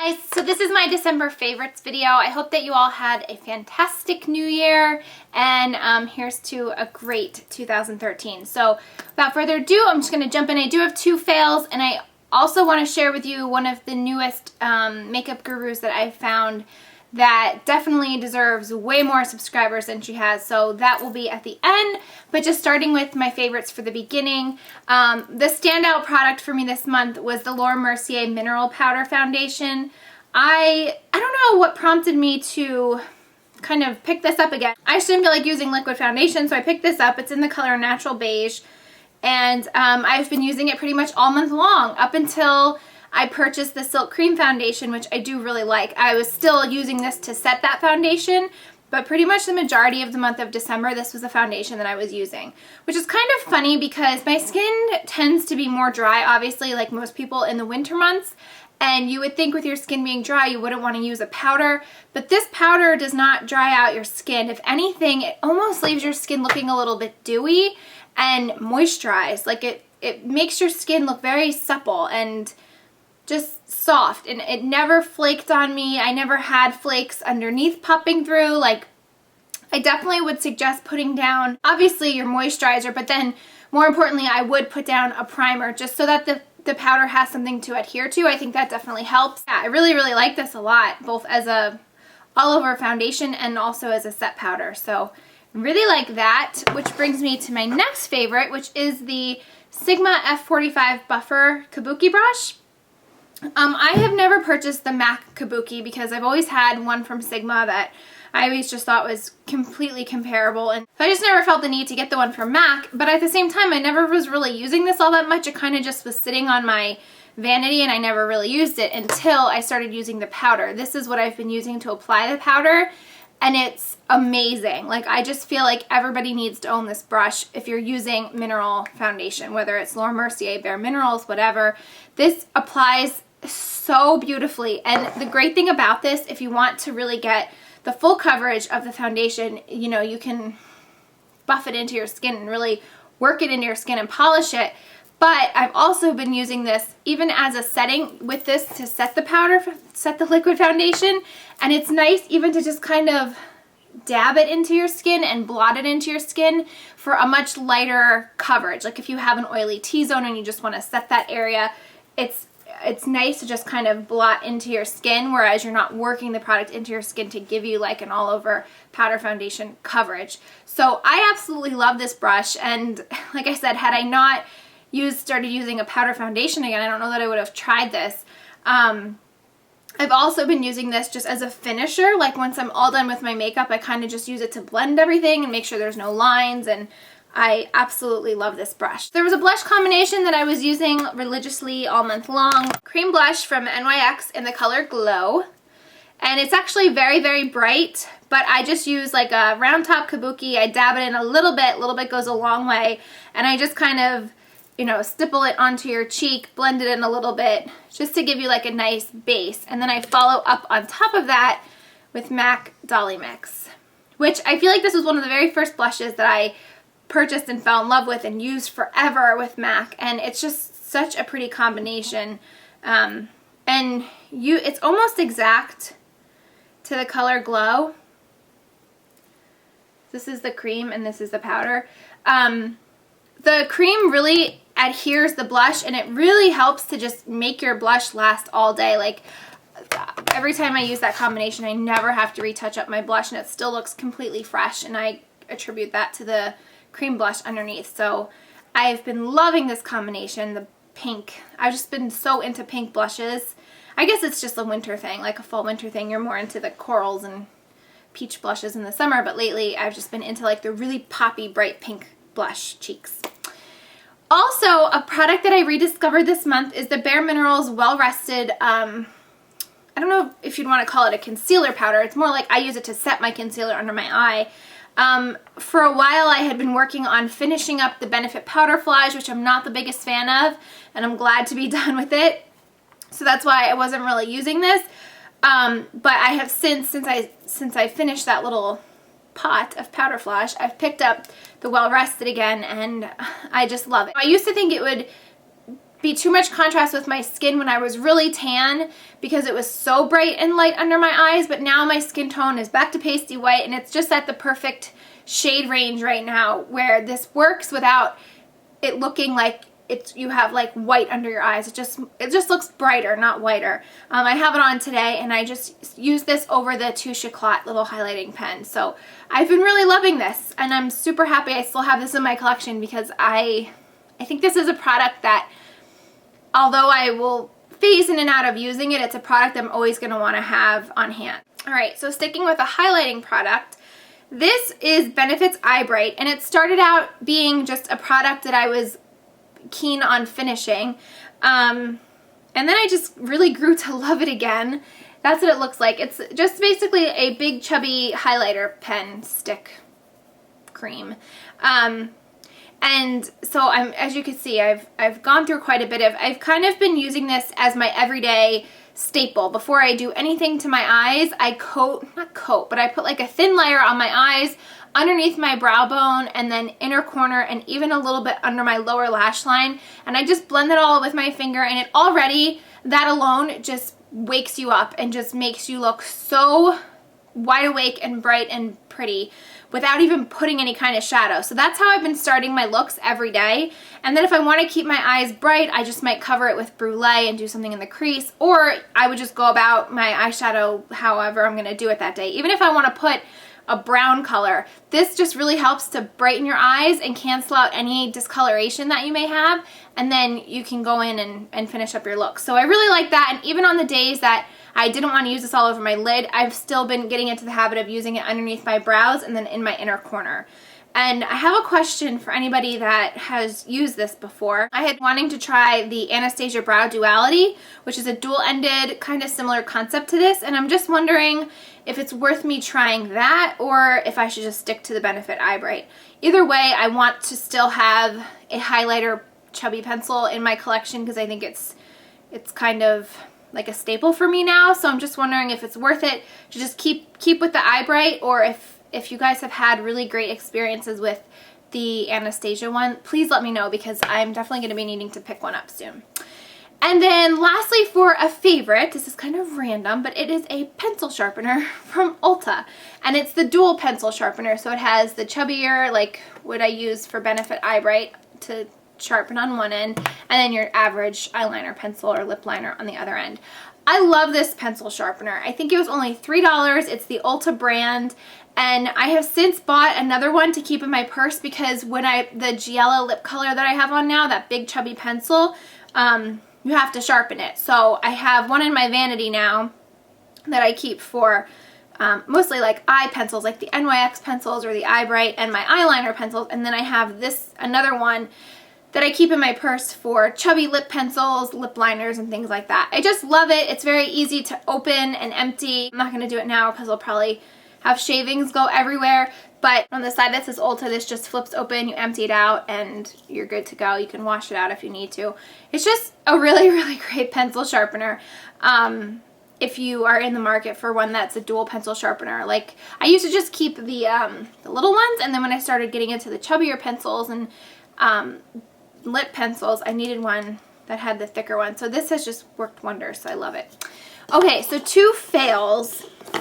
Guys, so this is my December favorites video. I hope that you all had a fantastic new year, and here's to a great 2013. So without further ado, I'm just going to jump in. I do have 2 fails, and I also want to share with you one of the newest makeup gurus that I found that definitely deserves way more subscribers than she has, so that will be at the end. But just starting with my favorites for the beginning, the standout product for me this month was the Laura Mercier Mineral Powder Foundation. I don't know what prompted me to kind of pick this up again. I just didn't feel like using liquid foundation, so I picked this up. It's in the color Natural Beige, and I've been using it pretty much all month long up until I purchased the Silk Cream Foundation, which I do really like. I was still using this to set that foundation, but pretty much the majority of the month of December, this was the foundation that I was using, which is kind of funny because my skin tends to be more dry, obviously, like most people in the winter months, and you would think with your skin being dry, you wouldn't want to use a powder, but this powder does not dry out your skin. If anything, it almost leaves your skin looking a little bit dewy and moisturized. Like it makes your skin look very supple and just soft, and it never flaked on me. I never had flakes underneath popping through. Like, I definitely would suggest putting down, obviously, your moisturizer, but then more importantly, I would put down a primer just so that the powder has something to adhere to. I think that definitely helps. Yeah, I really like this a lot, both as a all-over foundation and also as a set powder. So I really like that, which brings me to my next favorite, which is the Sigma F45 Buffer Kabuki Brush. I have never purchased the MAC Kabuki because I've always had one from Sigma that I always just thought was completely comparable, and so I just never felt the need to get the one from MAC, but at the same time I never was really using this all that much. It kind of just was sitting on my vanity and I never really used it until I started using the powder. This is what I've been using to apply the powder, and it's amazing. Like, I just feel like everybody needs to own this brush if you're using mineral foundation, whether it's Laura Mercier, Bare Minerals, whatever. This applies so beautifully, and the great thing about this, if you want to really get the full coverage of the foundation, you know, you can buff it into your skin and really work it into your skin and polish it. But I've also been using this even as a setting with this to set the powder, set the liquid foundation, and it's nice even to just kind of dab it into your skin and blot it into your skin for a much lighter coverage. Like if you have an oily T-zone and you just want to set that area, it's nice to just kind of blot into your skin, whereas you're not working the product into your skin to give you like an all-over powder foundation coverage. So I absolutely love this brush, and like I said, had I not started using a powder foundation again, I don't know that I would have tried this. I've also been using this just as a finisher. Like once I'm all done with my makeup, I kind of just use it to blend everything and make sure there's no lines, and I absolutely love this brush. There was a blush combination that I was using religiously all month long. Cream blush from NYX in the color Glow. And it's actually very bright, but I just use like a round top kabuki. I dab it in a little bit goes a long way. And I just kind of, you know, stipple it onto your cheek, blend it in a little bit, just to give you like a nice base. And then I follow up on top of that with MAC Dolly Mix, which I feel like this was one of the very first blushes that I purchased and fell in love with and used forever with MAC, and it's just such a pretty combination. And it's almost exact to the color Glow. This is the cream and this is the powder. The cream really adheres the blush, and it really helps to just make your blush last all day. Like every time I use that combination, I never have to retouch up my blush, and it still looks completely fresh, and I attribute that to the cream blush underneath. So I've been loving this combination, the pink. I've just been so into pink blushes. I guess it's just a winter thing, like a fall winter thing. You're more into the corals and peach blushes in the summer, but lately I've just been into like the really poppy bright pink blush cheeks. Also, a product that I rediscovered this month is the Bare Minerals Well Rested, I don't know if you'd want to call it a concealer powder. It's more like I use it to set my concealer under my eye. For a while I had been working on finishing up the Benefit Powder Flage, which I'm not the biggest fan of, and I'm glad to be done with it. So that's why I wasn't really using this. But I have since I finished that little pot of Powder Flage, I've picked up the Well Rested again, and I just love it. I used to think it would be too much contrast with my skin when I was really tan because it was so bright and light under my eyes, but now my skin tone is back to pasty white and it's just at the perfect shade range right now where this works without it looking like you have like white under your eyes. It just looks brighter, not whiter. I have it on today and I just use this over the Touche Éclat little highlighting pen. So I've been really loving this and I'm super happy I still have this in my collection because I think this is a product that, although I will phase in and out of using it, it's a product I'm always going to want to have on hand. Alright, so sticking with a highlighting product, this is Benefit's Eye Bright, and it started out being just a product that I was keen on finishing, and then I just really grew to love it again. That's what it looks like. It's just basically a big chubby highlighter pen stick cream. And so as you can see, I've gone through quite a bit of, I've kind of been using this as my everyday staple. Before I do anything to my eyes, I I put like a thin layer on my eyes, underneath my brow bone, and then inner corner, and even a little bit under my lower lash line. And I just blend it all with my finger, and it already, that alone, just wakes you up and just makes you look so wide awake and bright and pretty without even putting any kind of shadow. So that's how I've been starting my looks every day. And then if I want to keep my eyes bright, I just might cover it with Brulee and do something in the crease, or I would just go about my eyeshadow however I'm going to do it that day. Even if I want to put a brown color, this just really helps to brighten your eyes and cancel out any discoloration that you may have, and then you can go in and finish up your look. So I really like that, and even on the days that I didn't want to use this all over my lid, I've still been getting into the habit of using it underneath my brows and then in my inner corner. And I have a question for anybody that has used this before. I had wanting to try the Anastasia Brow Duality, which is a dual-ended kind of similar concept to this, and I'm just wondering if it's worth me trying that or if I should just stick to the Benefit Eye Bright. Either way, I want to still have a highlighter chubby pencil in my collection because I think it's kind of like a staple for me now, so I'm just wondering if it's worth it to just keep with the Eye Bright, or if you guys have had really great experiences with the Anastasia one, please let me know because I'm definitely going to be needing to pick one up soon. And then lastly, for a favorite, this is kind of random, but it is a pencil sharpener from Ulta. And it's the dual pencil sharpener, so it has the chubbier, like what I use for Benefit Eye Bright to sharpen on one end, and then your average eyeliner pencil or lip liner on the other end. I love this pencil sharpener. I think it was only $3. It's the Ulta brand, and I have since bought another one to keep in my purse because when the Giella lip color that I have on now, that big chubby pencil, you have to sharpen it. So I have one in my vanity now that I keep for mostly like eye pencils, like the NYX pencils or the Eye Bright, and my eyeliner pencils, and then I have another one that I keep in my purse for chubby lip pencils, lip liners, and things like that. I just love it. It's very easy to open and empty. I'm not going to do it now because I'll probably have shavings go everywhere, but on the side that says Ulta, this just flips open, you empty it out, and you're good to go. You can wash it out if you need to. It's just a really, really great pencil sharpener. If you are in the market for one that's a dual pencil sharpener. Like, I used to just keep the little ones, and then when I started getting into the chubbier pencils and lip pencils, I needed one that had the thicker one. So this has just worked wonders, so I love it. Okay, so 2 fails. I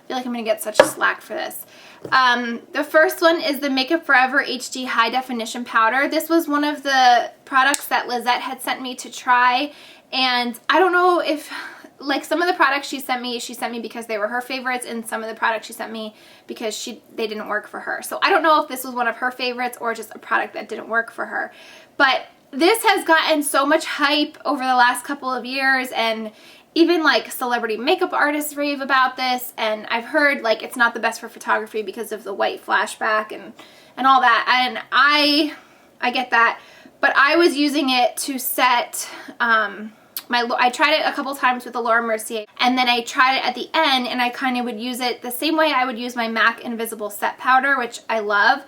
feel like I'm going to get such slack for this. The first one is the Makeup Forever HD High Definition Powder. This was one of the products that Lizette had sent me to try, and I don't know if, like, some of the products she sent me because they were her favorites, and some of the products she sent me because they didn't work for her. So I don't know if this was one of her favorites or just a product that didn't work for her. But this has gotten so much hype over the last couple of years, and even like celebrity makeup artists rave about this, and I've heard like it's not the best for photography because of the white flashback and all that, and I get that, but I was using it to set I tried it a couple times with the Laura Mercier, and then I tried it at the end, and I kind of would use it the same way I would use my MAC Invisible Set Powder, which I love,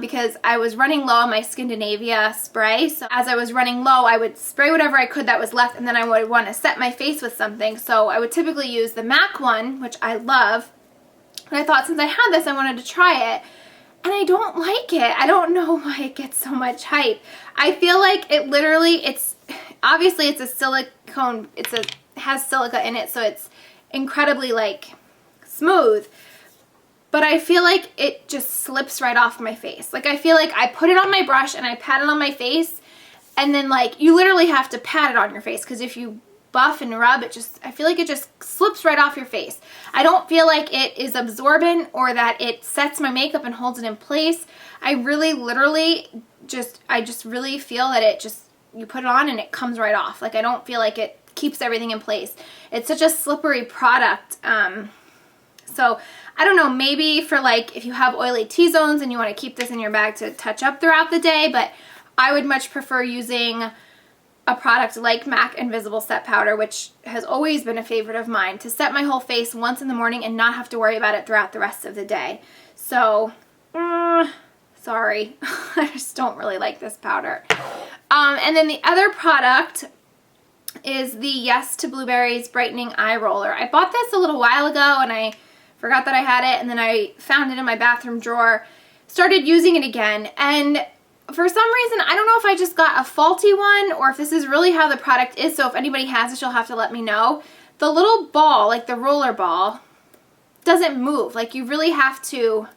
because I was running low on my Skindinavia spray. So as I was running low, I would spray whatever I could that was left, and then I would want to set my face with something. So I would typically use the MAC one, which I love, but I thought since I had this, I wanted to try it. and I don't like it. I don't know why it gets so much hype. I feel like it literally, obviously it's a silicone, has silica in it, so it's incredibly like smooth, but I feel like it just slips right off my face. Like I feel like I put it on my brush and I pat it on my face, and then like you literally have to pat it on your face, because if you buff and rub, I feel like it just slips right off your face. I don't feel like it is absorbent or that it sets my makeup and holds it in place. I really literally I just really feel that you put it on and it comes right off. Like I don't feel like it keeps everything in place. It's such a slippery product. So I don't know, maybe for like if you have oily T-zones and you want to keep this in your bag to touch up throughout the day, but I would much prefer using a product like MAC Invisible Set Powder, which has always been a favorite of mine, to set my whole face once in the morning and not have to worry about it throughout the rest of the day. So, sorry. I just don't really like this powder. And then the other product is the Yes to Blueberries Brightening Eye Roller. I bought this a little while ago and I forgot that I had it, and then I found it in my bathroom drawer, started using it again, and for some reason, I don't know if I just got a faulty one or if this is really how the product is, so if anybody has it, you'll have to let me know. The little ball, like the roller ball, doesn't move. Like you really have to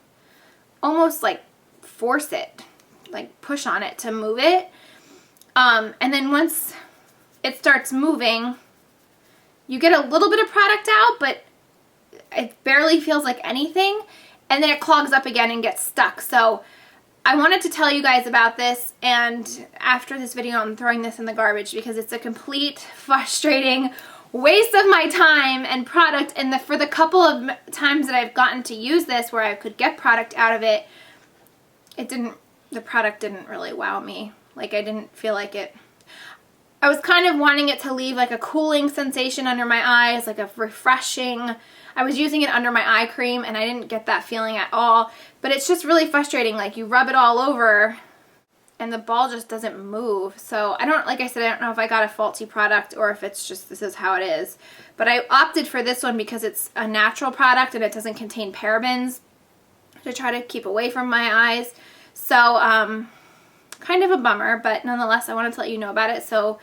almost like force it, like push on it to move it. And then once it starts moving, you get a little bit of product out, but it barely feels like anything, and then it clogs up again and gets stuck. So I wanted to tell you guys about this, and after this video I'm throwing this in the garbage because it's a complete frustrating waste of my time and product, and for the couple of times that I've gotten to use this where I could get product out of it, the product didn't really wow me. Like I didn't feel like it. I was kind of wanting it to leave like a cooling sensation under my eyes, like a refreshing. I was using it under my eye cream and I didn't get that feeling at all, but it's just really frustrating. Like you rub it all over and the ball just doesn't move. So like I said, I don't know if I got a faulty product or if it's just this is how it is, but I opted for this one because it's a natural product and it doesn't contain parabens, to try to keep away from my eyes. So kind of a bummer, but nonetheless I wanted to let you know about it, so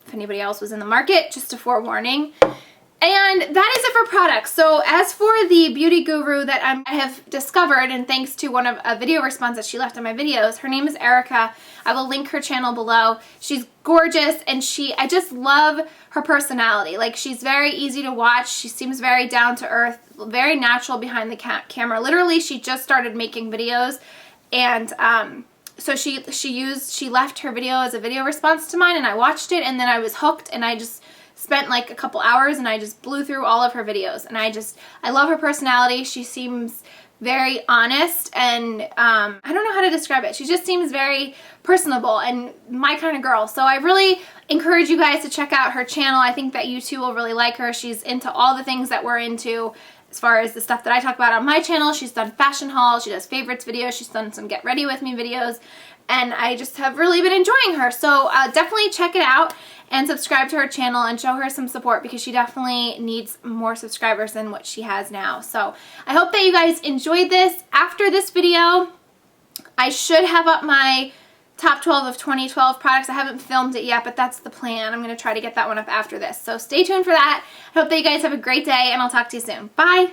if anybody else was in the market, just a forewarning. And that is it for products. So as for the beauty guru that I have discovered, and thanks to one of a video response that she left on my videos, her name is Erika. I will link her channel below. She's gorgeous, and I just love her personality. Like she's very easy to watch. She seems very down to earth, very natural behind the camera. Literally, she just started making videos, and so she left her video as a video response to mine, and I watched it, and then I was hooked, and I just spent like a couple hours and I just blew through all of her videos, and I love her personality. She seems very honest, and I don't know how to describe it. She just seems very personable and my kind of girl. So I really encourage you guys to check out her channel. I think that you too will really like her. She's into all the things that we're into. As far as the stuff that I talk about on my channel, she's done fashion hauls, she does favorites videos, she's done some get ready with me videos, and I just have really been enjoying her. So definitely check it out and subscribe to her channel and show her some support, because she definitely needs more subscribers than what she has now. So I hope that you guys enjoyed this. After this video, I should have up my top 12 of 2012 products. I haven't filmed it yet, but that's the plan. I'm going to try to get that one up after this. So stay tuned for that. I hope that you guys have a great day, and I'll talk to you soon. Bye!